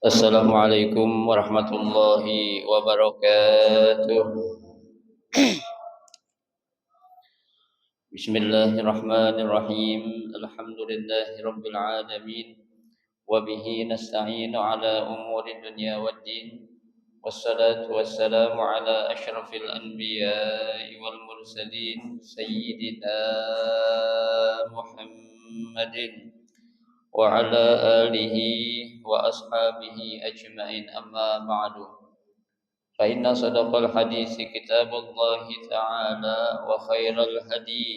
Assalamualaikum warahmatullahi wabarakatuh. Bismillahirrahmanirrahim. Alhamdulillahi rabbil alamin. Wa bihi nasta'inu ala umuri dunya waddin. Wassalatu wassalamu ala asyrafil anbiya'i wal mursalin sayyidina Muhammadin wa ala alihi wa ashabihi ajma'in, amma ba'du. فإن صدق الحديث كتاب الله تعالى وخير الهدي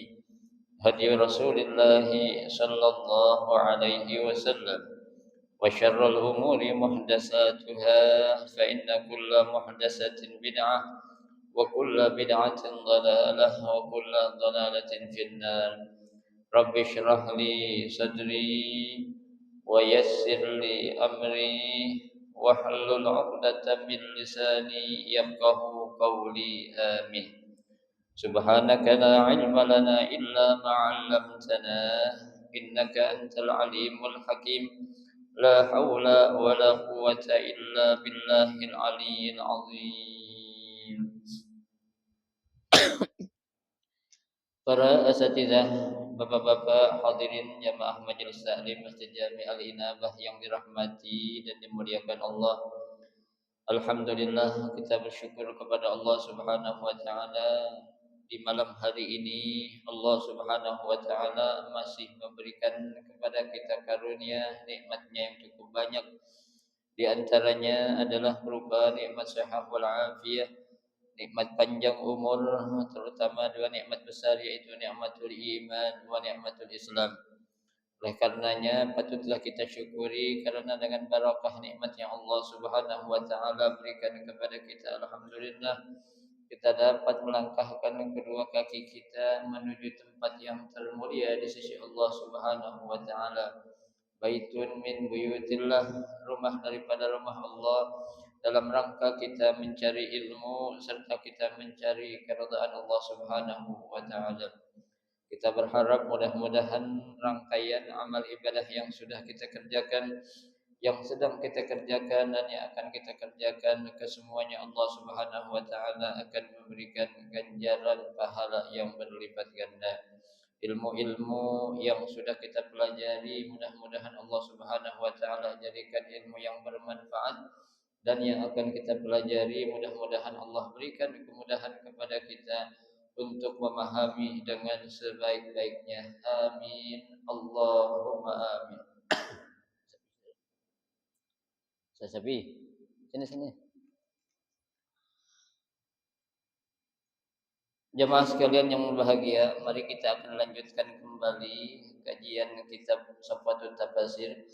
هدي رسول الله صلى الله عليه وسلم وشر الأمور محدثاتها فإن كل محدثة بدعة وكل بدعة ضلالة وكل ضلالة في النار. رب اشرح لي صدري ويسر لي أمري واحلل عقدة من لساني يفقه قولي آمين. سبحانك لا علم لنا إلا ما علمتنا إنك أنت العليم الحكيم. لا حول ولا قوة إلا بالله العلي العظيم. Para asatidzah, bapak-bapak, hadirin jamaah majelis taklim Masjid Jami Al-Inabah yang dirahmati dan dimuliakan Allah. Alhamdulillah, kita bersyukur kepada Allah Subhanahu wa taala di malam hari ini. Allah Subhanahu wa taala masih memberikan kepada kita karunia nikmatnya yang cukup banyak. Di antaranya adalah berupa nikmat sehat wal afiyah, nikmat panjang umur, terutama dua nikmat besar, yaitu nikmatul iman wa nikmatul Islam. Oleh karenanya patutlah kita syukuri, karena dengan barakah nikmat yang Allah Subhanahu wa taala berikan kepada kita, alhamdulillah kita dapat melangkahkan kedua kaki kita menuju tempat yang termulia di sisi Allah Subhanahu wa taala. Baitun min buyutillah, rumah daripada rumah Allah, dalam rangka kita mencari ilmu serta kita mencari keridhaan Allah Subhanahu wa taala. Kita berharap mudah-mudahan rangkaian amal ibadah yang sudah kita kerjakan, yang sedang kita kerjakan dan yang akan kita kerjakan, kesemuanya Allah Subhanahu wa taala akan memberikan ganjaran pahala yang berlipat ganda. Ilmu-ilmu yang sudah kita pelajari, mudah-mudahan Allah Subhanahu wa taala jadikan ilmu yang bermanfaat, dan yang akan kita pelajari mudah-mudahan Allah berikan kemudahan kepada kita untuk memahami dengan sebaik-baiknya. Amin. Allahumma amin. Sasabi, sini. Jemaah sekalian yang berbahagia, mari kita akan lanjutkan kembali kajian kitab Safatul Tafasir.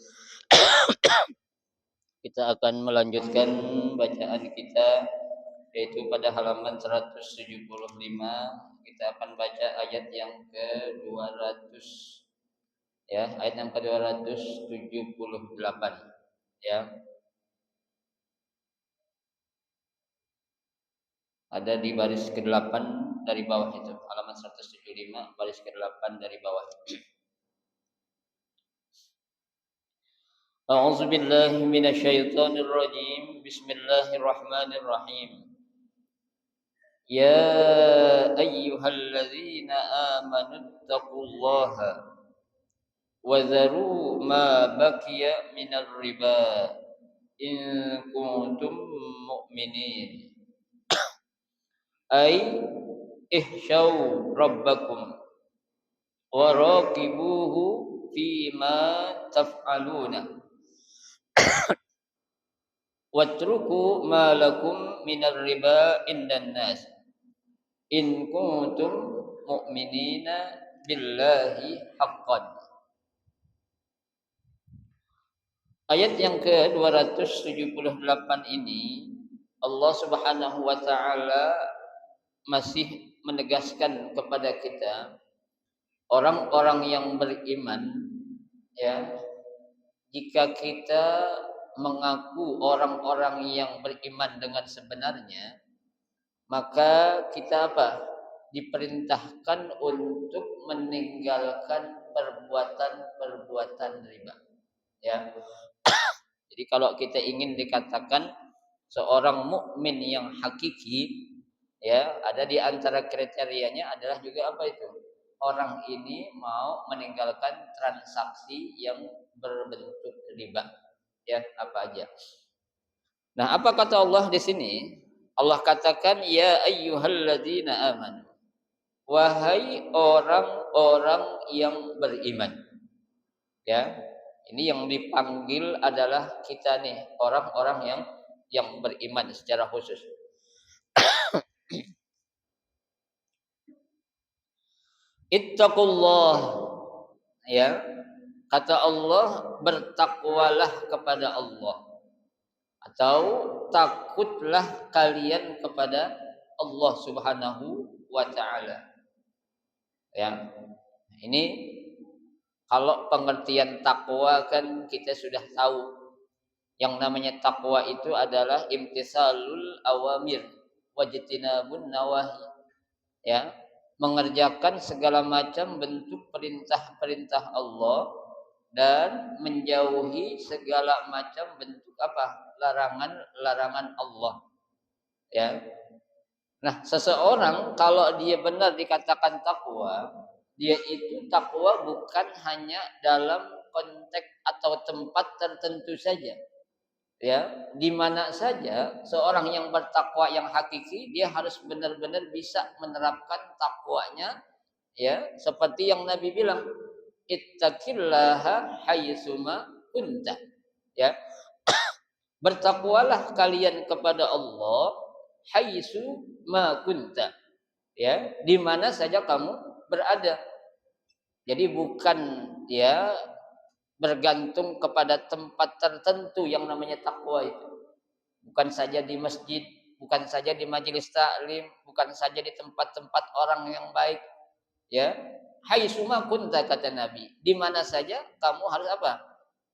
Kita akan melanjutkan bacaan kita, yaitu pada halaman 175. Kita akan baca ayat yang ke-200, ya, ayat yang ke-278, ya. Ada di baris ke-8 dari bawah itu, halaman 175 baris ke-8 dari bawah. A'udzu billahi minasyaitonir rajim. Bismillahirrahmanirrahim. Ya ayyuhalladzina amanu taqullaha wa dharu ma baqiya minar riba in kuntum mu'minin. Ay ihsyaw rabbakum wa raqibuhu fima taf'aluna watruku ma lakum minar riba indan nas in kuntum mu'minina billahi haqqan. Ayat yang ke-278 ini Allah Subhanahu wa taala masih menegaskan kepada kita, orang-orang yang beriman, ya, jika kita mengaku orang-orang yang beriman dengan sebenarnya, maka kita apa? Diperintahkan untuk meninggalkan perbuatan-perbuatan riba. ya. Jadi kalau kita ingin dikatakan seorang mukmin yang hakiki, ya, ada di antara kriterianya adalah juga apa itu? Orang ini mau meninggalkan transaksi yang berbentuk riba, ya, apa aja. Nah, apa kata Allah di sini? Allah katakan ya ayyuhalladzina amanu. Wahai orang-orang yang beriman. Ya. Ini yang dipanggil adalah kita nih, orang-orang yang beriman secara khusus. Ittaqullah, ya. Kata Allah, bertakwalah kepada Allah atau takutlah kalian kepada Allah Subhanahu wa taala. Ya. Ini kalau pengertian takwa kan kita sudah tahu. Yang namanya takwa itu adalah imtisalul awamir wajtinabun nawahi. Ya, mengerjakan segala macam bentuk perintah-perintah Allah dan menjauhi segala macam bentuk apa? Larangan-larangan Allah. Ya. Nah, seseorang kalau dia benar dikatakan takwa, dia itu takwa bukan hanya dalam konteks atau tempat tertentu saja. Ya, di mana saja seorang yang bertakwa yang hakiki, dia harus benar-benar bisa menerapkan takwanya, ya, seperti yang Nabi bilang, ittaqillaha haitsuma kunta. Ya, bertakwalah kalian kepada Allah haitsu ma kunta. Ya, di mana saja kamu berada. Jadi bukan, ya, bergantung kepada tempat tertentu yang namanya takwa itu. Bukan saja di masjid, bukan saja di majelis taklim, bukan saja di tempat-tempat orang yang baik. Ya, haitsuma kunta kata Nabi, di mana saja kamu harus apa?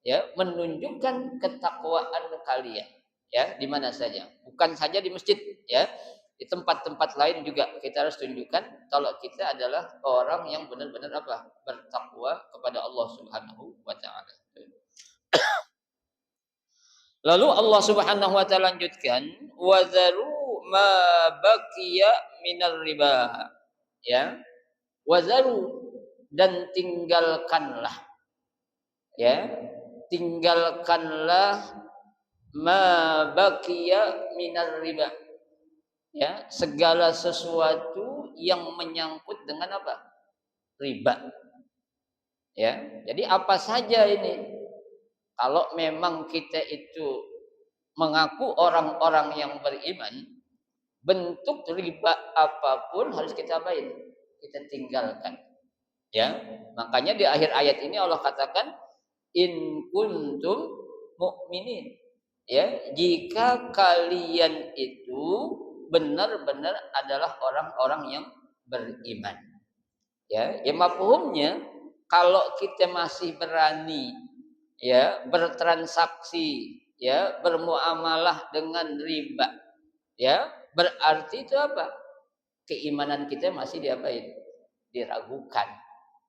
Ya, menunjukkan ketakwaan kalian. Ya, di mana saja. Bukan saja di masjid, ya. Di tempat-tempat lain juga kita harus tunjukkan kalau kita adalah orang yang benar-benar apa? Bertakwa kepada Allah Subhanahu wa taala. Lalu Allah Subhanahu wa taala lanjutkan, wa zaru ma baqiya minar riba. Ya. Wa zaru, dan tinggalkanlah. Ya. Tinggalkanlah ma baqiya minar riba. Ya, segala sesuatu yang menyangkut dengan apa? Riba. Ya. Jadi apa saja ini? Kalau memang kita itu mengaku orang-orang yang beriman, bentuk riba apapun harus kita apain? Kita tinggalkan. Ya, makanya di akhir ayat ini Allah katakan in kuntum mukminin. Ya, jika kalian itu benar-benar adalah orang-orang yang beriman. Ya, ya mafhumnya kalau kita masih berani, ya, bertransaksi, ya, bermuamalah dengan riba, ya, berarti itu apa? Keimanan kita masih diapain? Diragukan.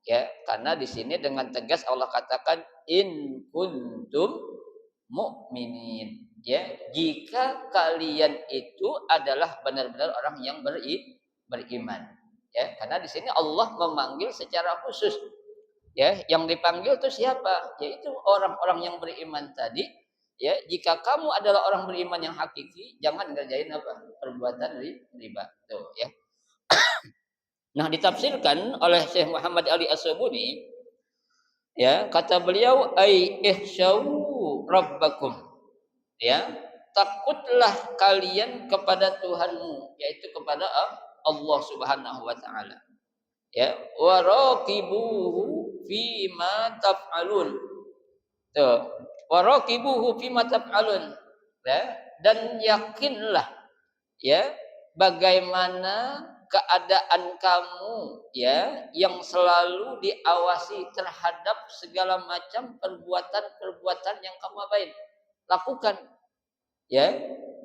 Ya, karena di sini dengan tegas Allah katakan in kuntum mukminin. Ya, jika kalian itu adalah benar-benar orang yang beriman. Ya, karena di sini Allah memanggil secara khusus. Ya, yang dipanggil itu siapa? Yaitu orang-orang yang beriman tadi. Ya, jika kamu adalah orang beriman yang hakiki, jangan ngerjain apa? Perbuatan riba. Tuh, ya. Nah, ditafsirkan oleh Syekh Muhammad Ali As-Subuni, ya, kata beliau ai ihsyau rabbakum. Ya, takutlah kalian kepada Tuhanmu, yaitu kepada Allah Subhanahu wa taala. Ya, waraqibuhu fima taf'alun. Tuh, waraqibuhu fima taf'alun. Ya, dan yakinlah, ya, bagaimana keadaan kamu, ya, yang selalu diawasi terhadap segala macam perbuatan-perbuatan yang kamu apain? Lakukan. Ya.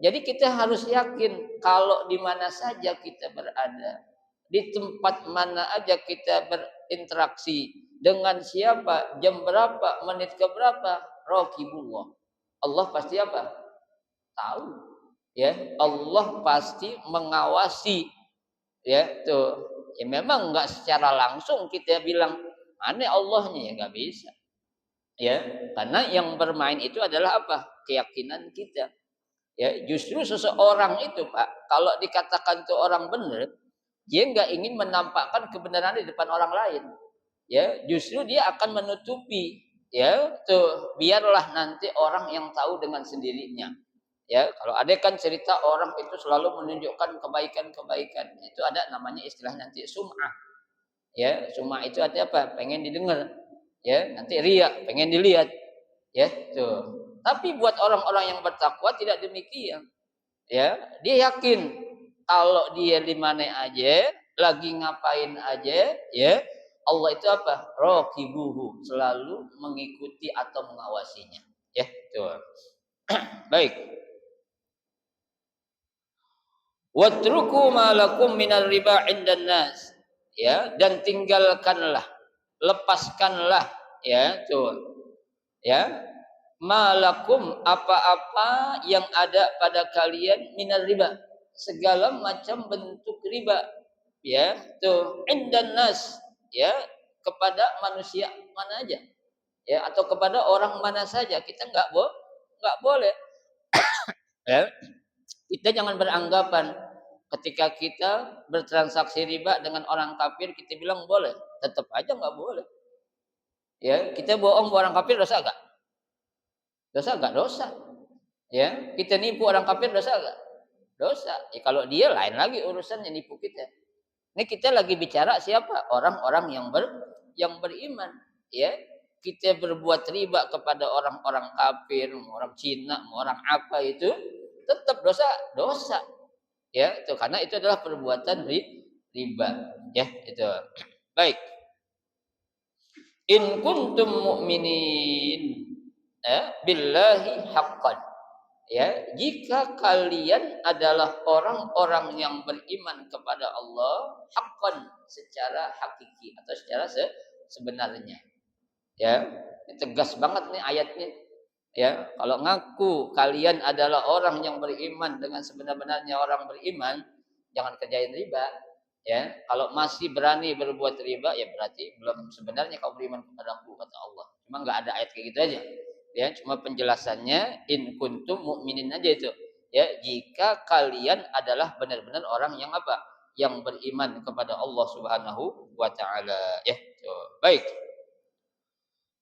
Jadi kita harus yakin kalau di mana saja kita berada, di tempat mana aja kita berinteraksi, dengan siapa, jam berapa, menit ke berapa, Raqibullah. Allah pasti apa? Tahu. Ya, Allah pasti mengawasi. Ya, tuh. Ya memang enggak secara langsung kita bilang mana Allahnya, ya enggak bisa. Ya, karena yang bermain itu adalah apa? Keyakinan kita. Ya, justru seseorang itu, Pak, kalau dikatakan itu orang benar, dia enggak ingin menampakkan kebenaran di depan orang lain. Ya, justru dia akan menutupi. Ya, tuh, biarlah nanti orang yang tahu dengan sendirinya. Ya, kalau ada kan cerita orang itu selalu menunjukkan kebaikan-kebaikan. Itu ada namanya istilah nanti sum'ah. Ya, sum'ah itu artinya apa? Pengen didengar. Ya, nanti riya, pengen dilihat. Ya, tuh. Tapi buat orang-orang yang bertakwa tidak demikian. Ya, dia yakin kalau dia di mana aja, lagi ngapain aja, ya, Allah itu apa? Raqibuhu, selalu mengikuti atau mengawasinya. Ya, tuh. Baik. Watruku ma lakum minar riba indan nas. Ya, dan tinggalkanlah, lepaskanlah, ya, tuh. Ya, malakum apa-apa yang ada pada kalian minar riba, segala macam bentuk riba, ya, tuh, indan nas, ya, kepada manusia mana aja, ya, atau kepada orang mana saja kita enggak boleh, ya. Kita jangan beranggapan ketika kita bertransaksi riba dengan orang kafir kita bilang boleh, tetap aja nggak boleh. Ya, kita bohong orang kafir dosa enggak? Dosa enggak? Dosa. Ya, kita nipu orang kafir dosa enggak? Dosa. Ya, kalau dia lain lagi urusannya nipu kita. Ini kita lagi bicara siapa? Orang-orang yang beriman. Ya, kita berbuat riba kepada orang-orang kafir, orang Cina, orang apa itu tetap dosa. Ya, itu karena itu adalah perbuatan riba. Ya, itu. Baik. In kuntum mu'minin, ya, billahi haqqan. Ya, jika kalian adalah orang-orang yang beriman kepada Allah haqqan, secara hakiki atau secara sebenarnya. Ya, tegas banget nih ayatnya. Ya, kalau ngaku kalian adalah orang yang beriman dengan sebenar-benarnya orang beriman, jangan kerjain riba. Ya, kalau masih berani berbuat riba, ya berarti belum sebenarnya kau beriman kepada Aku, kata Allah. Cuma nggak ada ayat kayak gitu aja. Ya, cuma penjelasannya in kuntum mukminin aja itu. Ya, jika kalian adalah benar-benar orang yang apa? Yang beriman kepada Allah Subhanahu wa taala. Ya, tuh. Baik.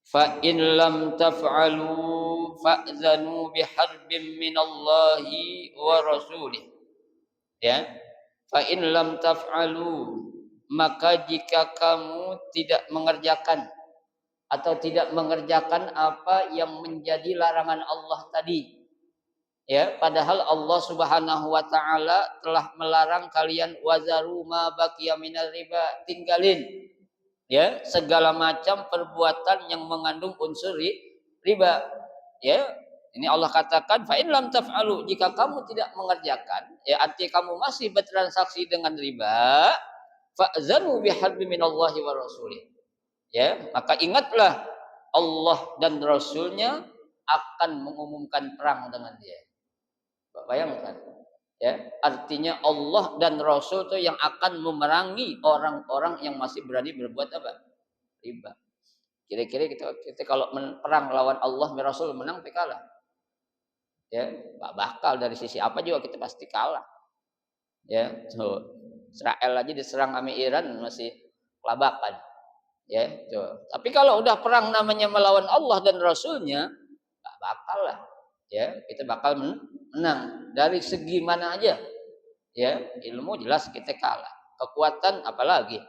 Fa in lam taf'alu fa'zanu biharbin minallahi wa rasulih. Ya. Fa in lam taf'alu, maka jika kamu tidak mengerjakan atau tidak mengerjakan apa yang menjadi larangan Allah tadi. Ya, padahal Allah Subhanahu wa taala telah melarang kalian wazaru ma baqiya minar riba, tinggalin, ya, segala macam perbuatan yang mengandung unsur riba. Ya, ini Allah katakan fa in lam taf'alu, jika kamu tidak mengerjakan, ya, artinya kamu masih bertransaksi dengan riba, fa'zanu biharbin minallahi wa rasulih. Ya, maka ingatlah Allah dan Rasulnya akan mengumumkan perang dengan dia. Bayangkan, ya, artinya Allah dan Rasul itu yang akan memerangi orang-orang yang masih berani berbuat apa? Riba. Kira-kira kita kalau perang lawan Allah dan Rasul menang atau kalah? Ya, nggak bakal, dari sisi apa juga kita pasti kalah. Ya, tuh. Israel aja diserang sama Iran masih kelabakan. Ya, tuh. Tapi kalau udah perang namanya melawan Allah dan Rasulnya, nggak bakal lah. Ya, kita bakal menang dari segi mana aja. Ya, ilmu jelas kita kalah. Kekuatan apalagi.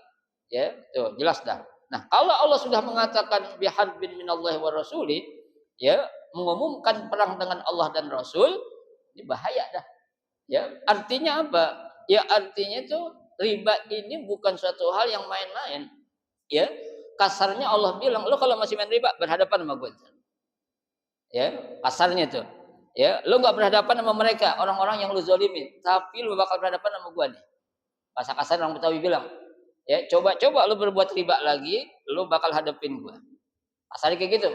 Ya, tuh jelas dah. Nah, kalau Allah sudah mengatakan biharbin minallahi wa rasulih, ya, mengumumkan perang dengan Allah dan Rasul, ini bahaya dah. Ya, artinya apa? Ya, artinya itu riba ini bukan suatu hal yang main-main. Ya, kasarnya Allah bilang, lo kalau masih main riba berhadapan sama gue. Ya, kasarnya tuh. Ya, lo nggak berhadapan sama mereka, orang-orang yang lo zolimin, tapi lo bakal berhadapan sama gue nih. Bahasa kasar orang Betawi bilang, ya, coba lo berbuat riba lagi, lo bakal hadapin gue. Kasarnya kayak gitu.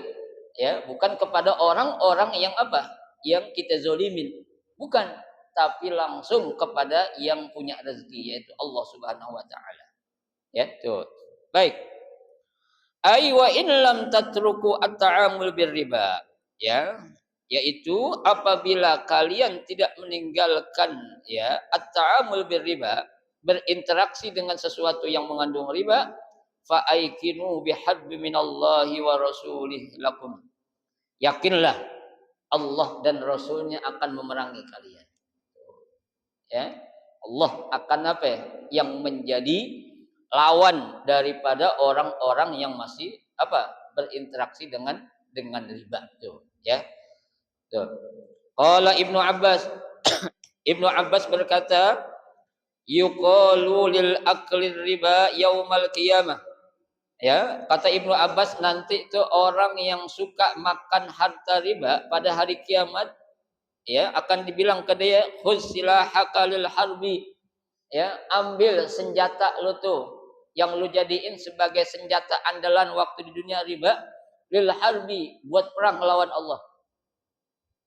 Ya, bukan kepada orang-orang yang apa? Yang kita zolimin. Bukan, tapi langsung kepada yang punya rezeki, yaitu Allah Subhanahu wa taala. Ya, tuh. Baik. Ai wa in lam tatruku at-ta'amul birriba. Ya, yaitu apabila kalian tidak meninggalkan ya at-ta'amul birriba, berinteraksi dengan sesuatu yang mengandung riba, fa aikinu bihadbi minallahi wa rasulih lakum. Yakinlah Allah dan Rasulnya akan memerangi kalian. Ya, Allah akan apa ya? Yang menjadi lawan daripada orang-orang yang masih apa? Berinteraksi dengan riba tuh, ya. Tuh. Qala Ibnu Abbas Ibnu Abbas berkata, yuqalu lil akli riba yaumal qiyamah. Ya, kata Ibnu Abbas, nanti itu orang yang suka makan harta riba pada hari kiamat, ya, akan dibilang ke dia, khudz silahaka lil harbi. Ya, ambil senjata lu tuh yang lu jadiin sebagai senjata andalan waktu di dunia riba, lil harbi, buat perang lawan Allah.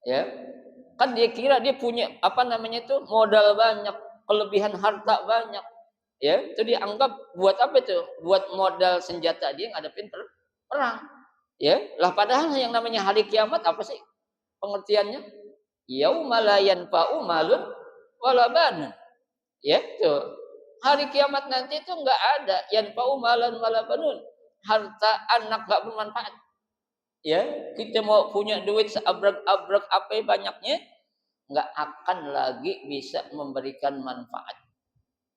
Ya. Kan dia kira dia punya apa namanya itu modal banyak, kelebihan harta banyak. Ya, itu dianggap buat apa itu? Buat modal senjata dia ngadepin perang. Ya, lah padahal yang namanya hari kiamat apa sih pengertiannya? Yauma la yanfa'u malun wala banun. Ya, tuh. Hari kiamat nanti itu enggak ada yanfa'u malun wala banun. Harta anak enggak bermanfaat. Ya, kita mau punya duit seabrek-abrek apa banyaknya, enggak akan lagi bisa memberikan manfaat.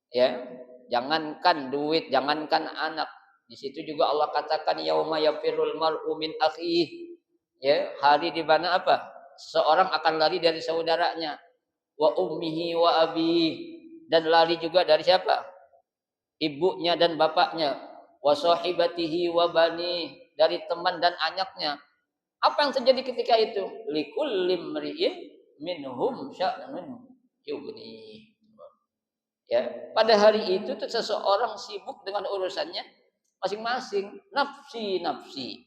Ya, jangankan duit, jangankan anak. Di situ juga Allah katakan yauma yafirul mar'u min akhihi. Ya, hari di mana apa? Seorang akan lari dari saudaranya, wa ummihi wa abihi, dan lari juga dari siapa? Ibunya dan bapaknya, wa sahibatihi wa bani, dari teman dan anaknya. Apa yang terjadi ketika itu? Likulli mri'in minhum sya'nun yughni. Ya, pada hari itu tuh seseorang sibuk dengan urusannya masing-masing, nafsi.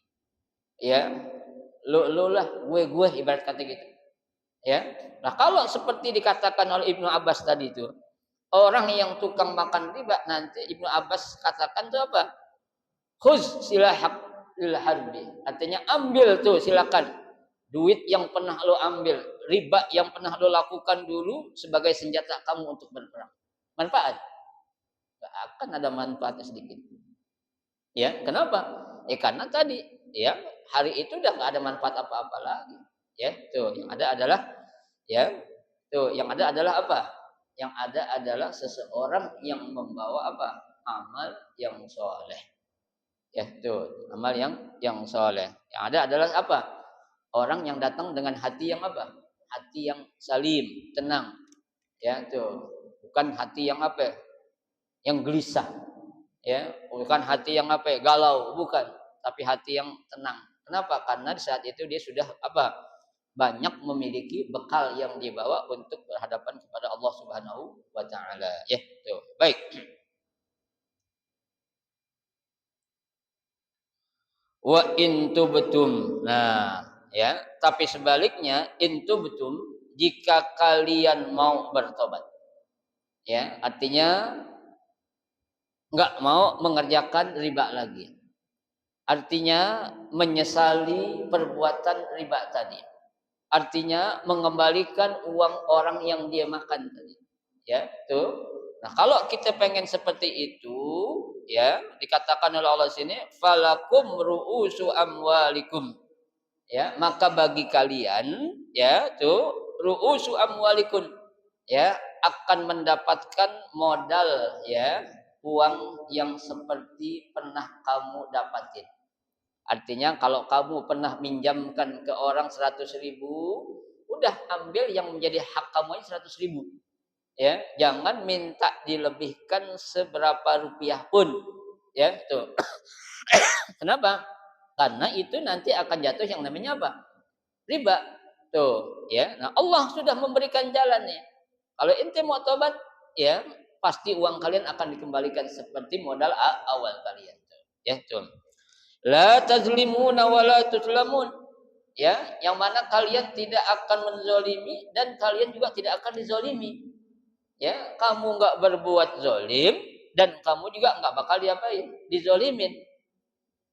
Ya, lu lah, gue ibarat kata gitu. Ya. Nah, kalau seperti dikatakan oleh Ibnu Abbas tadi itu, orang yang tukang makan riba nanti Ibnu Abbas katakan tuh apa? Khuz silahak lil harbi. Artinya ambil tuh silakan duit yang pernah lo ambil, riba yang pernah lo lakukan dulu sebagai senjata kamu untuk berperang. Manfaat? Gak akan ada manfaatnya sedikit. Ya, kenapa? Karena tadi, ya, hari itu udah gak ada manfaat apa-apa lagi. Ya, tuh yang ada adalah, ya, tuh yang ada adalah apa? Yang ada adalah seseorang yang membawa apa? Amal yang soleh. Ya, tuh amal yang soleh. Yang ada adalah apa? Orang yang datang dengan hati yang apa? Hati yang salim, tenang. Ya, tuh bukan hati yang apa? Yang gelisah. Ya, bukan hati yang apa? Galau, bukan, tapi hati yang tenang. Kenapa? Karena di saat itu dia sudah apa? Banyak memiliki bekal yang dibawa untuk berhadapan kepada Allah Subhanahu wa taala. Ya, tuh. Baik. Wa intubtum. Nah, ya, tapi sebaliknya intubtum jika kalian mau bertobat. Ya, artinya enggak mau mengerjakan riba lagi. Artinya menyesali perbuatan riba tadi. Artinya mengembalikan uang orang yang dia makan tadi. Ya, tuh. Nah, kalau kita pengen seperti itu, ya, dikatakan oleh Allah sini, falakum ru'usu amwalikum. Ya, maka bagi kalian, ya, tuh, ru'usu amwalikum, ya, akan mendapatkan modal, ya, uang yang seperti pernah kamu dapatin. Artinya kalau kamu pernah minjamkan ke orang 100.000, udah ambil yang menjadi hak kamu aja 100.000. Ya, jangan minta dilebihkan seberapa rupiah pun. Ya, tuh. Kenapa? Karena itu nanti akan jatuh yang namanya apa? Riba. Tuh, ya. Nah, Allah sudah memberikan jalannya. Kalau ente mau tobat, ya, pasti uang kalian akan dikembalikan seperti modal awal kalian. Ya, tuh. La tazlimuna wa la tuzlamun. ya, yang mana kalian tidak akan menzolimi dan kalian juga tidak akan dizolimi. Ya, kamu nggak berbuat zolim dan kamu juga nggak bakal diapain, dizolimin.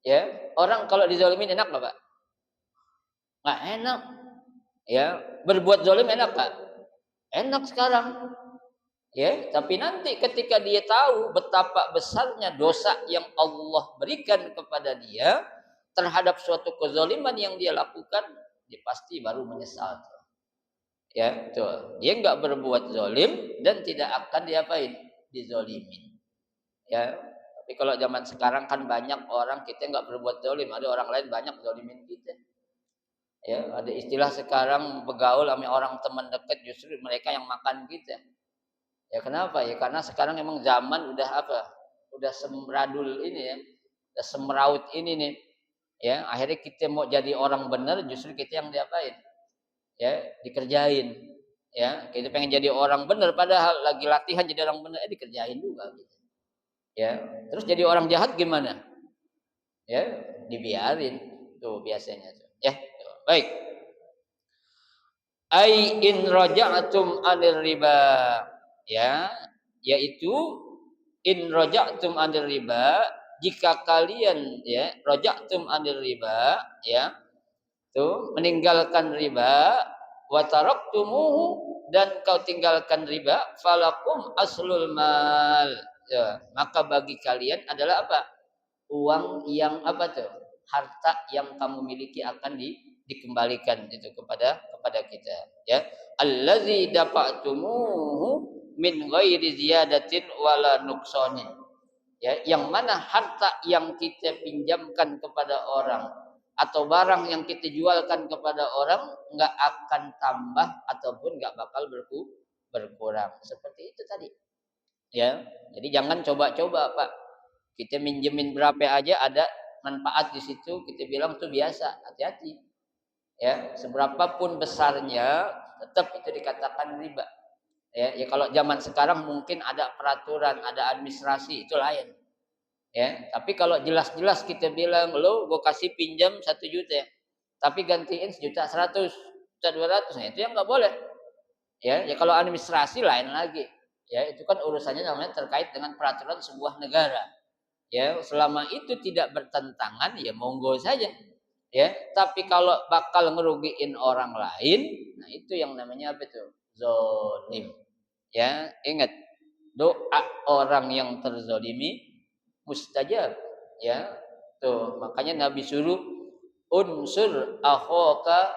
Ya, orang kalau dizolimin enak nggak Pak? Nggak enak. Ya, berbuat zolim enak Pak? Enak sekarang. Ya, tapi nanti ketika dia tahu betapa besarnya dosa yang Allah berikan kepada dia terhadap suatu kezaliman yang dia lakukan, dia pasti baru menyesal. Ya, betul. Dia nggak berbuat zolim dan tidak akan diapain, dizolimin. Ya, tapi kalau zaman sekarang kan banyak orang kita nggak berbuat zolim, ada orang lain banyak zolimin kita. Ya, ada istilah sekarang bergaul sama orang teman dekat justru mereka yang makan kita. Ya kenapa? Ya karena sekarang emang zaman udah apa? Udah semradul ini ya. Udah semraut ini nih. Ya, akhirnya kita mau jadi orang benar justru kita yang diapain? Ya, dikerjain. Ya, kita pengen jadi orang benar padahal lagi latihan jadi orang benar dikerjain juga gitu. Ya, terus jadi orang jahat gimana? Ya, dibiarin tuh biasanya tuh. Ya, tuh. Baik. Ai in raja'tum anir riba. Ya, yaitu in raja'tum anir riba, jika kalian ya raja'tum anir riba ya tuh meninggalkan riba wa taraktumuhu dan kau tinggalkan riba falakum aslul mal ya, maka bagi kalian adalah apa, uang yang apa tuh, harta yang kamu miliki akan dikembalikan itu kepada kita ya, allazi dafa'tumuhu min ghairi ziyadatin wala nuqsanin ya, yang mana harta yang kita pinjamkan kepada orang atau barang yang kita jualkan kepada orang nggak akan tambah ataupun nggak bakal berkurang seperti itu tadi ya. Jadi jangan coba-coba Pak, kita minjemin berapa aja ada manfaat di situ kita bilang itu biasa, hati-hati ya, seberapapun besarnya tetap itu dikatakan riba ya. Ya kalau zaman sekarang mungkin ada peraturan, ada administrasi itu lain ya, tapi kalau jelas-jelas kita bilang lo gue kasih pinjam 1 juta tapi gantiin 1.100.000 1.200.000, nah itu yang nggak boleh ya. Ya kalau administrasi lain lagi ya, itu kan urusannya namanya terkait dengan peraturan sebuah negara ya, selama itu tidak bertentangan ya monggo saja ya. Tapi kalau bakal ngerugiin orang lain, nah itu yang namanya apa itu, zolim ya. Ingat, doa orang yang terzolimi mustajab ya. Tuh makanya Nabi suruh unsur akhaka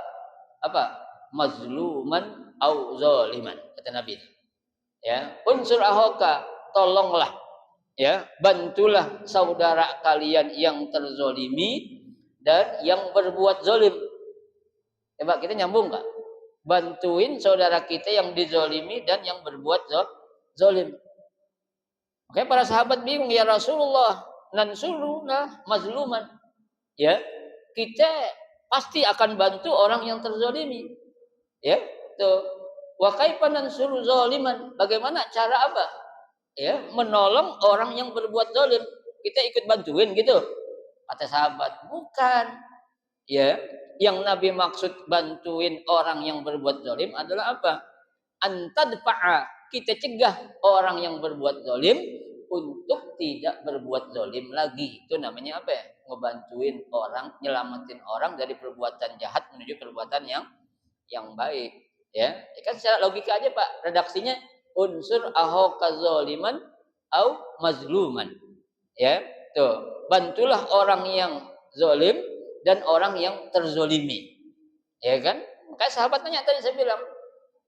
apa, mazluman au zaliman, kata Nabi ya. Unsur akhaka, tolonglah ya, bantulah saudara kalian yang terzolimi dan yang berbuat zolim. Coba kita nyambung nggak? Bantuin saudara kita yang dizolimi dan yang berbuat zolim. Oke, para sahabat bingung, ya Rasulullah, nansuruna mazluman. Ya, kita pasti akan bantu orang yang terzolimi. Ya, tuh. Wa kaifa nansuru zaliman? Bagaimana cara apa? Ya, menolong orang yang berbuat zalim. Kita ikut bantuin gitu. Kata sahabat, bukan. Ya, yang Nabi maksud bantuin orang yang berbuat zalim adalah apa? Antadfa'a, kita cegah orang yang berbuat zalim untuk tidak berbuat zalim lagi. Itu namanya apa ya? Ngebantuin orang, nyelamatin orang dari perbuatan jahat menuju perbuatan yang baik. Ya, kan secara logika aja Pak, redaksinya unsur ahoka zaliman au mazluman. Ya, tuh. Bantulah orang yang zalim dan orang yang terzolimi. Ya kan? Kayak sahabat tanya tadi saya bilang,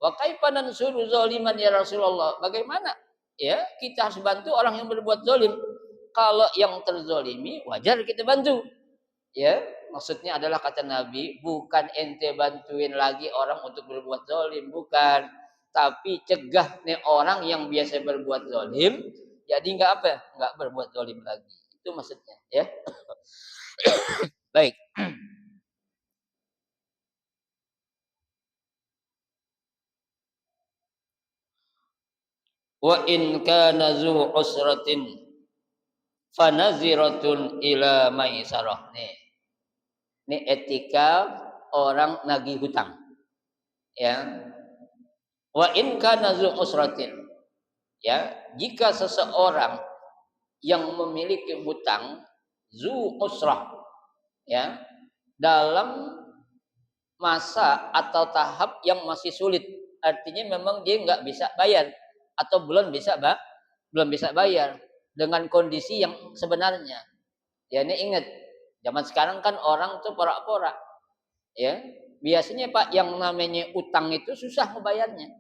wa kaifa nansuru zaliman ya Rasulullah? Bagaimana ya kita harus bantu orang yang berbuat zalim? Kalau yang terzolimi wajar kita bantu. Ya, maksudnya adalah kata Nabi, bukan ente bantuin lagi orang untuk berbuat zalim, bukan. Tapi cegah nih orang yang biasa berbuat zalim, jadi enggak apa? Enggak berbuat zalim lagi. Itu maksudnya, ya. Baik. Wa in kana zu usratin fanaziratun ila maisarah. Nih etika orang nagih hutang. Ya. Wa in kana zu usratin. Ya, jika seseorang yang memiliki hutang zu usrah, ya, dalam masa atau tahap yang masih sulit, artinya memang dia nggak bisa bayar atau belum bisa bayar dengan kondisi yang sebenarnya. Ya, ini ingat, zaman sekarang kan orang tuh porak-porak, ya. Biasanya Pak yang namanya utang itu susah membayarnya.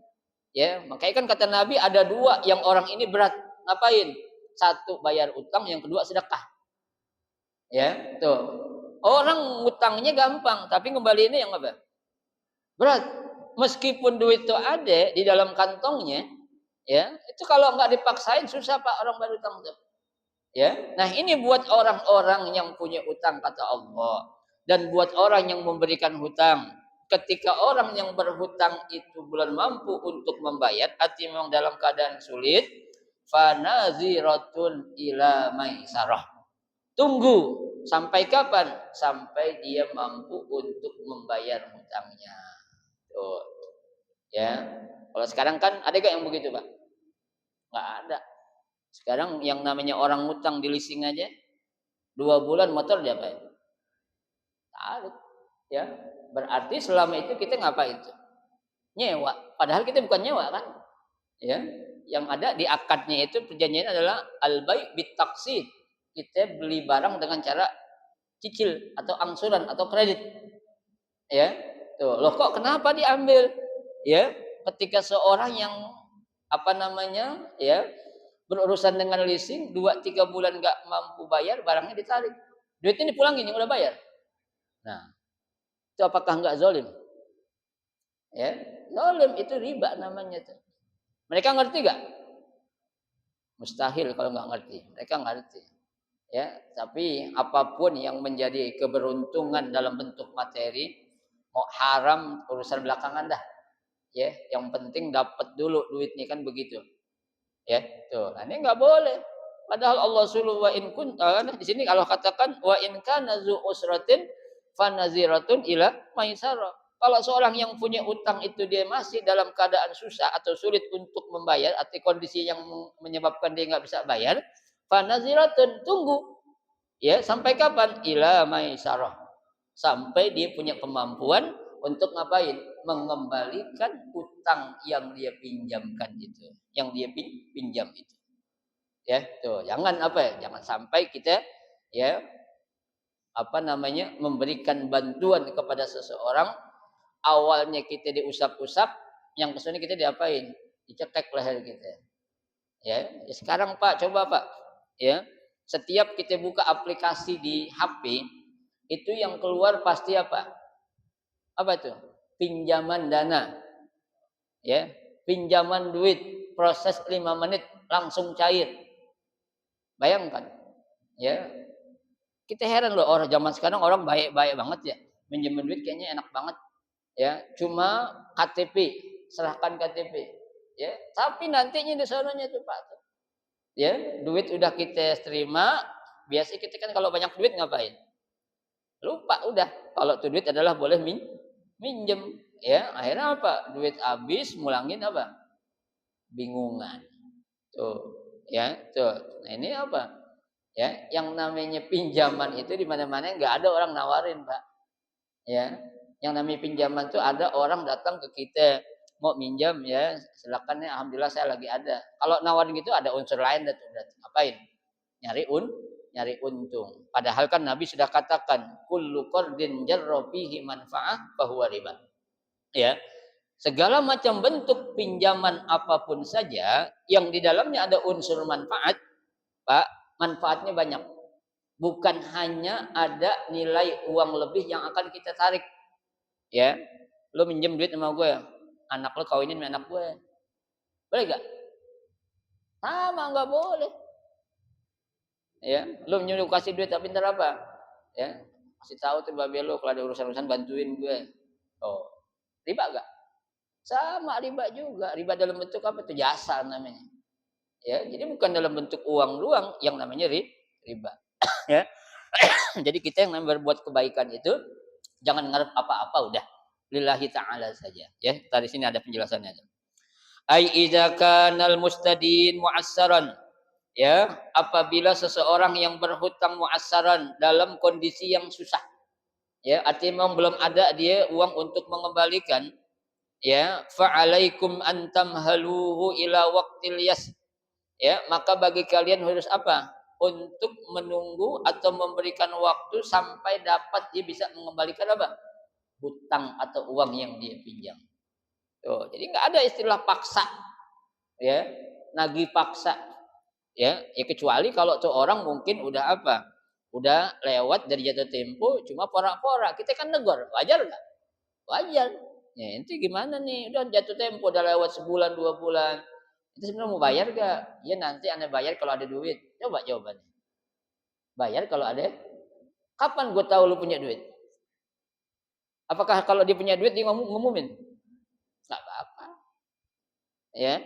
Ya, makanya kan kata Nabi ada dua yang orang ini berat. Ngapain? Satu bayar utang, yang kedua sedekah. Ya, tuh. Orang utangnya gampang, tapi ngembaliinnya yang apa? Berat. Meskipun duit itu ada di dalam kantongnya, ya, itu kalau nggak dipaksain susah Pak orang berutang tuh. Ya. Nah, ini buat orang-orang yang punya utang kata Allah dan buat orang yang memberikan hutang. Ketika orang yang berhutang itu belum mampu untuk membayar, artinya memang dalam keadaan sulit, fanaziratun ila maisarah. Tunggu sampai kapan? Sampai dia mampu untuk membayar hutangnya. Tuh. Ya. Kalau sekarang kan ada gak yang begitu, Pak? Nggak ada. Sekarang yang namanya orang ngutang di leasing aja 2 bulan motor diapain? Tarik. Ya. Berarti selama itu kita ngapain itu? Nyewa. Padahal kita bukan nyewa kan? Ya. Yang ada di akadnya itu perjanjian adalah al-bai' bit taqsid. Kita beli barang dengan cara cicil atau angsuran atau kredit. Ya. Tuh, loh kok kenapa diambil? Ya, ketika seorang yang apa namanya? Ya, berurusan dengan leasing 2-3 bulan nggak mampu bayar, barangnya ditarik. Duitnya dipulangin yang udah bayar. Nah, itu apakah nggak zalim? Ya, zalim itu riba namanya tuh. Mereka ngerti nggak? Mustahil kalau nggak ngerti. Mereka ngerti. Ya, tapi apapun yang menjadi keberuntungan dalam bentuk materi, mau haram urusan belakangan dah. Ya, yang penting dapat dulu duitnya kan begitu. Ya, tuh. Nah, ini nggak boleh. Padahal Allah suruh wa in kun di sini Allah katakan wa in kana zu usratin fanaziratun ila maisarah. Kalau seorang yang punya utang itu dia masih dalam keadaan susah atau sulit untuk membayar atau kondisi yang menyebabkan dia nggak bisa bayar, fanaziratun tunggu. Ya, sampai kapan? Ila maisarah. Sampai dia punya kemampuan untuk ngapain? Mengembalikan utang yang dia pinjamkan itu, yang dia pinjam itu. Ya, tuh, jangan apa ya? Jangan sampai kita ya apa namanya? Memberikan bantuan kepada seseorang, awalnya kita diusap-usap, yang kesini kita diapain? Dicekek leher kita. Ya, sekarang Pak, coba Pak, ya. Setiap kita buka aplikasi di HP, itu yang keluar pasti apa? Apa itu? Pinjaman dana. Ya, pinjaman duit, proses 5 menit langsung cair. Bayangkan. Ya. Kita heran loh orang zaman sekarang orang baik-baik banget ya. Minjemin duit kayaknya enak banget. Ya, cuma KTP, serahkan KTP. Ya, tapi nantinya di sananya tuh Pak. Ya, duit udah kita terima, biasa kita kan kalau banyak duit ngapain? Lupa udah. Kalau tuh duit adalah boleh minjem. Ya, akhirnya apa? Duit habis, mulangin apa? Bingungan. Tuh, ya, tuh. Nah, ini apa? Ya, yang namanya pinjaman itu di mana-mana nggak ada orang nawarin, Pak. Ya, yang namanya pinjaman tuh ada orang datang ke kita mau minjam ya, silakan ya, alhamdulillah saya lagi ada. Kalau nawarin gitu ada unsur lain tuh berarti ngapain? Nyari untung. Padahal kan Nabi sudah katakan kullu qardin jarra fihi manfaah fahuwa riba. Ya. Segala macam bentuk pinjaman apapun saja yang di dalamnya ada unsur manfaat, Pak, manfaatnya banyak. Bukan hanya ada nilai uang lebih yang akan kita tarik. Ya. Lo minjem duit sama gue, anak lo kawinin sama anak gue. Boleh gak? Sama nggak boleh. Ya, lo nyuruh kasih duit tapi ntar apa? Ya, kasih tahu tuh babe lo kalau ada urusan-urusan bantuin gue. Oh, riba gak? Sama riba juga. Riba dalam bentuk apa? Itu jasa namanya. Ya, jadi bukan dalam bentuk uang doang yang namanya riba. Ya. Jadi kita yang namanya berbuat kebaikan itu Jangan ngarep apa-apa udah. Lillahi ta'ala saja. Ya, dari sini ada penjelasannya. Ai idza kanal mustadin mu'assaran. Ya, apabila seseorang yang berhutang mu'assaran dalam kondisi yang susah. Ya, artinya memang belum ada dia uang untuk mengembalikan. Ya, fa'alaikum antamhaluhu ila waqtil yas. Ya, maka bagi kalian harus apa? Untuk menunggu atau memberikan waktu sampai dapat dia bisa mengembalikan apa? Hutang atau uang yang dia pinjam. Tuh, jadi nggak ada istilah paksa, ya, nagih paksa, ya kecuali kalau tuh orang mungkin udah apa? Udah lewat dari jatuh tempo, cuma pora-pora. Kita kan negor, wajar nggak? Wajar. Ya, itu gimana nih? Udah jatuh tempo, udah lewat sebulan, 2 bulan. Itu sebenarnya mau bayar gak? Ya nanti Anda bayar kalau ada duit. Coba jawabannya. Bayar kalau ada. Kapan gue tahu lu punya duit? Apakah kalau dia punya duit dia ngumumin? Nggak apa-apa. Ya.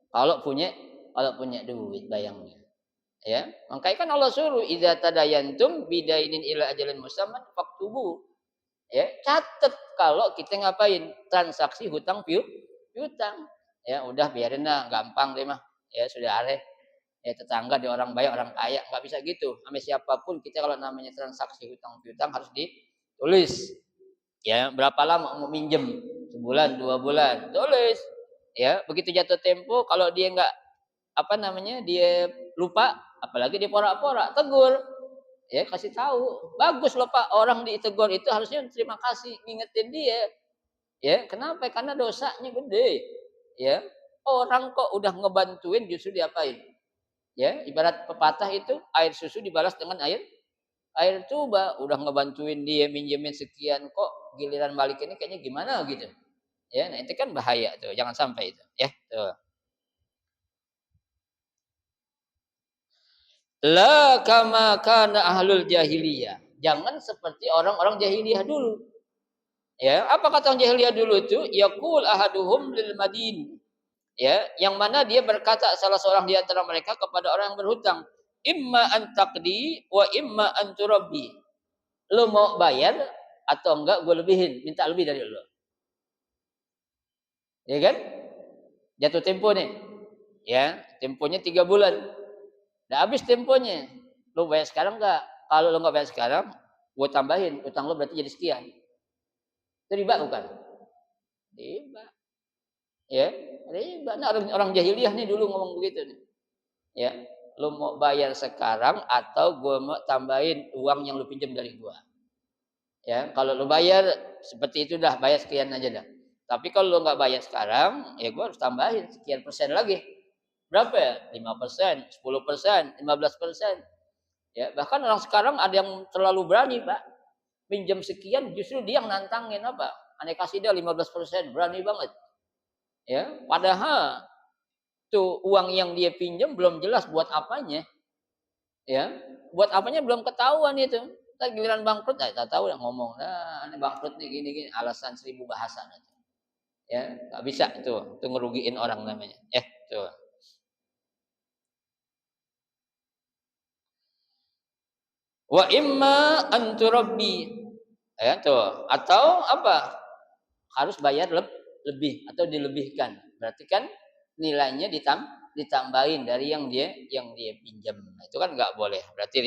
Kalau punya duit bayangnya. Ya. Makanya kan Allah suruh idza tadayantum bidainin ila ajalin musamman faktubu. Ya, catat kalau kita ngapain? Transaksi hutang piutang. Ya, udah biarin lah, gampang deh mah. Ya, sudah areh. Ya, tetangga dia orang baik, orang kaya, nggak bisa gitu. Sama siapapun kita kalau namanya transaksi hutang piutang harus ditulis. Ya, berapa lama mau minjem? Sebulan, 2 bulan, tulis. Ya, begitu jatuh tempo kalau dia nggak apa namanya? Dia lupa, apalagi dia porak-porak, tegur. Ya kasih tahu, bagus loh Pak, orang ditegur itu harusnya terima kasih, ngingetin dia. Ya, kenapa? Karena dosanya gede. Ya, orang kok udah ngebantuin justru diapain? Ya, ibarat pepatah itu air susu dibalas dengan air tuba, udah ngebantuin dia minjemin sekian kok giliran balik ini kayaknya gimana gitu. Ya, nah itu kan bahaya tuh, jangan sampai itu, ya. Tuh. La kama kana ahlul jahiliyah. Jangan seperti orang-orang jahiliyah dulu. Ya, apa kata orang jahiliyah dulu itu? Yaqul ahaduhum lil madin. Ya, yang mana dia berkata salah seorang di antara mereka kepada orang yang berhutang, imma an taqdi wa imma an turabbi. Lu mau bayar atau enggak gue lebihin, minta lebih dari lu. Ya kan? Jatuh tempo nih. Ya, temponya 3 bulan. Udah habis temponya. Lu bayar sekarang enggak? Kalau lu enggak bayar sekarang, gue tambahin utang lu berarti jadi sekian. Itu riba bukan? Riba. Ya, riba. Nah, orang jahiliyah nih dulu ngomong begitu nih. Ya, lu mau bayar sekarang atau gue mau tambahin uang yang lu pinjam dari gua. Ya, kalau lu bayar seperti itu dah, bayar sekian aja dah. Tapi kalau lu nggak bayar sekarang, ya gua harus tambahin sekian persen lagi. Berapa ya? 5%, 10%, 15%. Ya, bahkan orang sekarang ada yang terlalu berani, Pak. Pinjam sekian justru dia yang nantangin apa? Aneh kasih dia 15%, berani banget. Ya, padahal tuh uang yang dia pinjam belum jelas buat apanya. Ya, buat apanya belum ketahuan itu. Ntar giliran bangkrut, tak tahu yang ngomong, nah ini bangkrut nih gini-gini, alasan 1000 bahasa. Ya, nggak bisa itu ngerugiin orang namanya. Tuh. Wa imma anturabbi. Ya, tuh. Atau apa? Harus bayar lebih atau dilebihkan. Berarti kan nilainya ditambahin dari yang dia pinjam. Nah, itu kan nggak boleh. Berarti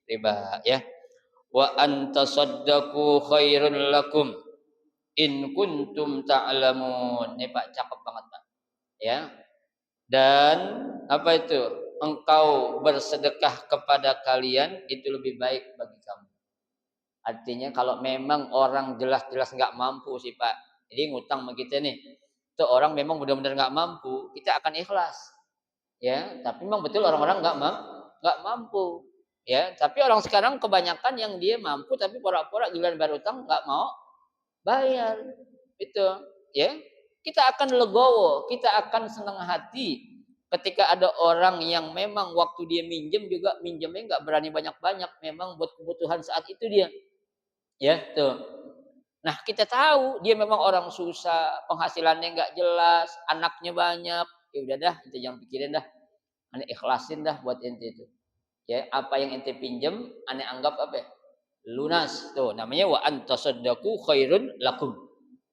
riba, ya. Wa antasaddaqu khairul lakum in kuntum ta'lamun. Ini Pak cakep banget Pak. Ya. Dan apa itu? Engkau bersedekah kepada kalian itu lebih baik bagi kamu. Artinya kalau memang orang jelas-jelas nggak mampu sih Pak. Jadi ngutang sama kita nih. Itu orang memang benar-benar nggak mampu, kita akan ikhlas. Ya, tapi memang betul orang-orang nggak mampu. Ya, tapi orang sekarang kebanyakan yang dia mampu tapi pura-pura giliran bayar utang nggak mau bayar. Itu, ya. Kita akan legowo, kita akan senang hati ketika ada orang yang memang waktu dia minjem juga minjemnya nggak berani banyak-banyak, memang buat kebutuhan saat itu dia. Ya, tuh. Nah, kita tahu dia memang orang susah, penghasilannya nggak jelas, anaknya banyak. Ya udah dah, ente jangan pikirin dah. Ane ikhlasin dah buat ente itu. Ya, apa yang ente pinjem, ane anggap apa ya? lunas. Tuh namanya wa antasaddaqu khairun lakum.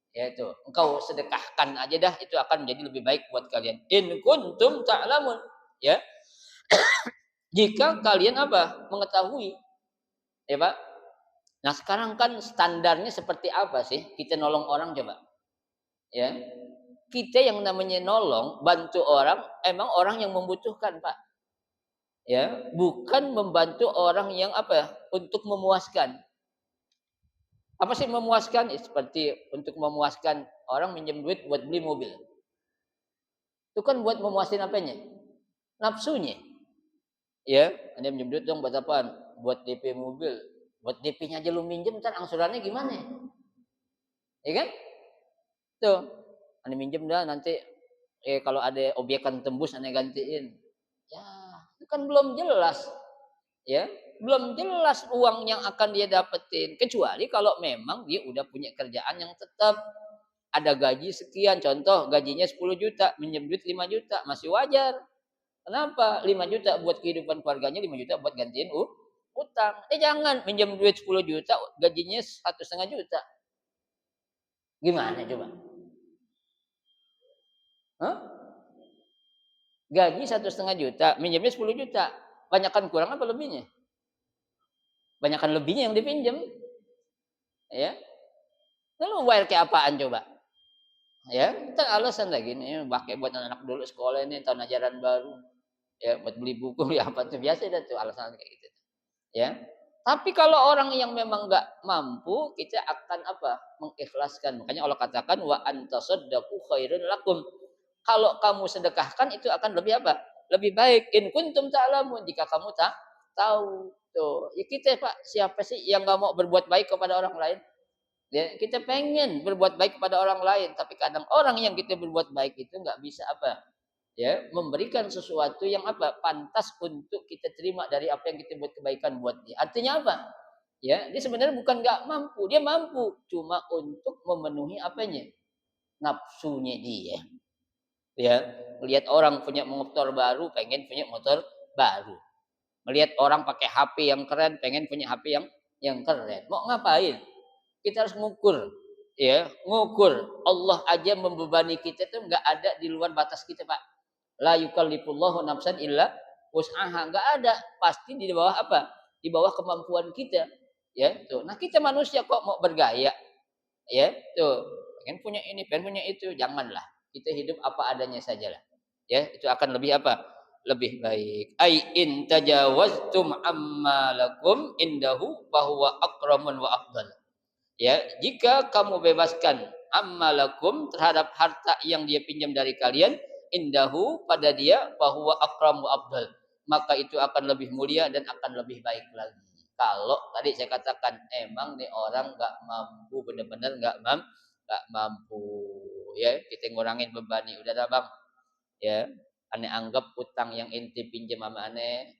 Ya itu, engkau sedekahkan aja dah, itu akan menjadi lebih baik buat kalian. In kuntum ta'lamun. Ya, jika kalian apa? Mengetahui. Ya, Pak. Nah, sekarang kan standarnya seperti apa sih? Kita nolong orang coba. Ya. Kita yang namanya nolong, bantu orang, emang orang yang membutuhkan, Pak. Ya, bukan membantu orang yang apa ya? Untuk memuaskan. Apa sih memuaskan? Seperti untuk memuaskan orang minjem duit buat beli mobil. Itu kan buat memuaskan apanya? Nafsunya. Ya, Anda minjem duit dong buat apaan? Buat DP mobil. Buat DP-nya aja lu minjem, ntar angsurannya gimana? Ya kan? Tuh. Anda minjem dah nanti kalau ada obyekan tembus Anda gantiin. Ya, itu kan belum jelas. Ya, belum jelas uang yang akan dia dapetin. Kecuali kalau memang dia udah punya kerjaan yang tetap ada gaji sekian. Contoh gajinya 10 juta, minjem duit 5 juta, masih wajar. Kenapa? 5 juta buat kehidupan keluarganya, 5 juta buat gantiin utang. Jangan minjem duit 10 juta, gajinya 1,5 juta. Gimana coba? Hah? Gaji 1,5 juta, minjemnya 10 juta. Banyakkan kurang apa lebihnya? Banyakkan lebihnya yang dipinjam. Ya. Lalu bayar kayak apaan coba? Ya, kita alasan lagi nih, pakai buat anak-anak dulu sekolah ini tahun ajaran baru. Ya, buat beli buku ya apa tuh biasa dah tuh alasan kayak gitu. Ya. Tapi kalau orang yang memang nggak mampu, kita akan apa? Mengikhlaskan. Makanya Allah katakan wa antasaddaqu khairun lakum. Kalau kamu sedekahkan itu akan lebih apa? Lebih baik. In kuntum ta'lamun, jika kamu tak tahu. Tuh, ya kita Pak, siapa sih yang nggak mau berbuat baik kepada orang lain? Ya, kita pengen berbuat baik kepada orang lain, tapi kadang orang yang kita berbuat baik itu nggak bisa apa? Ya, memberikan sesuatu yang apa? Pantas untuk kita terima dari apa yang kita buat kebaikan buat dia. Artinya apa? Ya, dia sebenarnya bukan nggak mampu, dia mampu, cuma untuk memenuhi apanya? Nafsunya dia. Ya, melihat orang punya motor baru, pengen punya motor baru. Melihat orang pakai HP yang keren, pengen punya HP yang keren. Mau ngapain? Kita harus ngukur. Ya, ngukur. Allah aja membebani kita tuh nggak ada di luar batas kita, Pak. La yukallifullahu nafsan illa wus'aha. Nggak ada. Pasti di bawah apa? Di bawah kemampuan kita. Ya, tuh. Nah, kita manusia kok mau bergaya? Ya, tuh. Pengen punya ini, pengen punya itu. Janganlah. Kita hidup apa adanya sajalah. Ya, itu akan lebih apa? Lebih baik. Ai in tajawaztum amma lakum indahu bahwa akramun wa afdal. Ya, jika kamu bebaskan ammalakum terhadap harta yang dia pinjam dari kalian, indahu pada dia bahwa akramu abdal, maka itu akan lebih mulia dan akan lebih baik lagi. Kalau tadi saya katakan emang nih orang nggak mampu, benar-benar nggak mampu, ya kita ngurangin beban nih, udah dah bang, ya aneh anggap utang yang inti pinjam sama aneh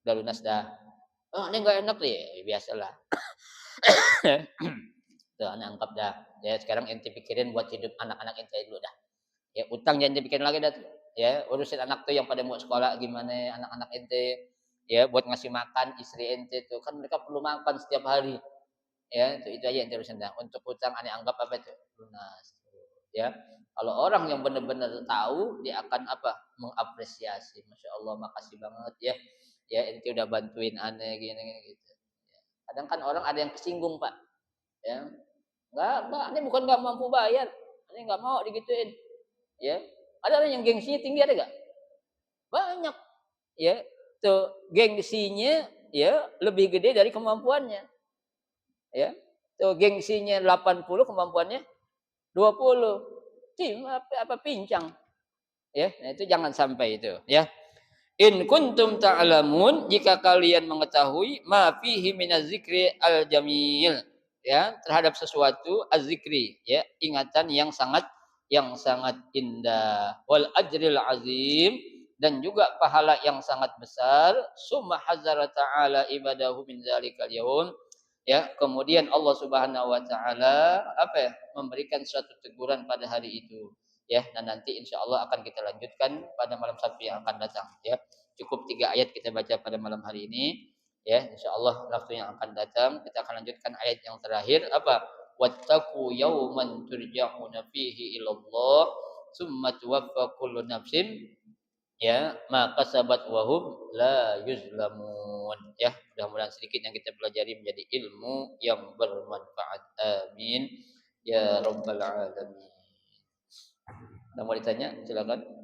udah lunas dah. Oh, aneh nggak enak deh, biasalah. Tuh, anak anggap dah. Ya, sekarang ente pikirin buat hidup anak-anak ente dulu dah. Ya, utang jangan dipikirin lagi dah. Ya, urusin anak tuh yang pada mau sekolah gimana, anak-anak ente. Ya, buat ngasih makan istri ente tuh. Kan mereka perlu makan setiap hari. Ya, itu aja yang urusin dah. Untuk utang aneh anggap apa itu? Lunas. Ya. Kalau orang yang benar-benar tahu, dia akan apa? Mengapresiasi. Masya Allah, makasih banget ya. Ya, ente udah bantuin aneh gini gitu. Ya. Kadang kan orang ada yang kesinggung, Pak. Ya, enggak, ini bukan enggak mampu bayar. Ini enggak mau digituin. Ya. Ada orang yang gengsinya tinggi ada enggak? Banyak. Ya. Tuh, gengsinya ya lebih gede dari kemampuannya. Ya. Tuh, gengsinya 80, kemampuannya 20. Tim apa pincang. Ya, nah itu jangan sampai itu, ya. In kuntum ta'lamun, jika kalian mengetahui ma fihi minaz-zikri al-jamil, ya, terhadap sesuatu az-zikri, ya, ingatan yang sangat indah, wal ajril azim, dan juga pahala yang sangat besar, summa hazara ta'ala ibadahu min zalikal yaum, ya, kemudian Allah Subhanahu wa taala apa ya, memberikan suatu teguran pada hari itu, ya, dan nanti insya Allah akan kita lanjutkan pada malam Sabtu yang akan datang, ya. Cukup 3 ayat kita baca pada malam hari ini. Ya, insyaallah waktu yang akan datang kita akan lanjutkan ayat yang terakhir apa? Wattaqu yawman turja'una fihi ilallah tsumma tuwaffa kullu nafsin ya ma kasabat wa hum la yuzlamun. Ya, mudah-mudahan sedikit yang kita pelajari menjadi ilmu yang bermanfaat. Amin ya rabbal alamin. Mau ditanya? Silakan.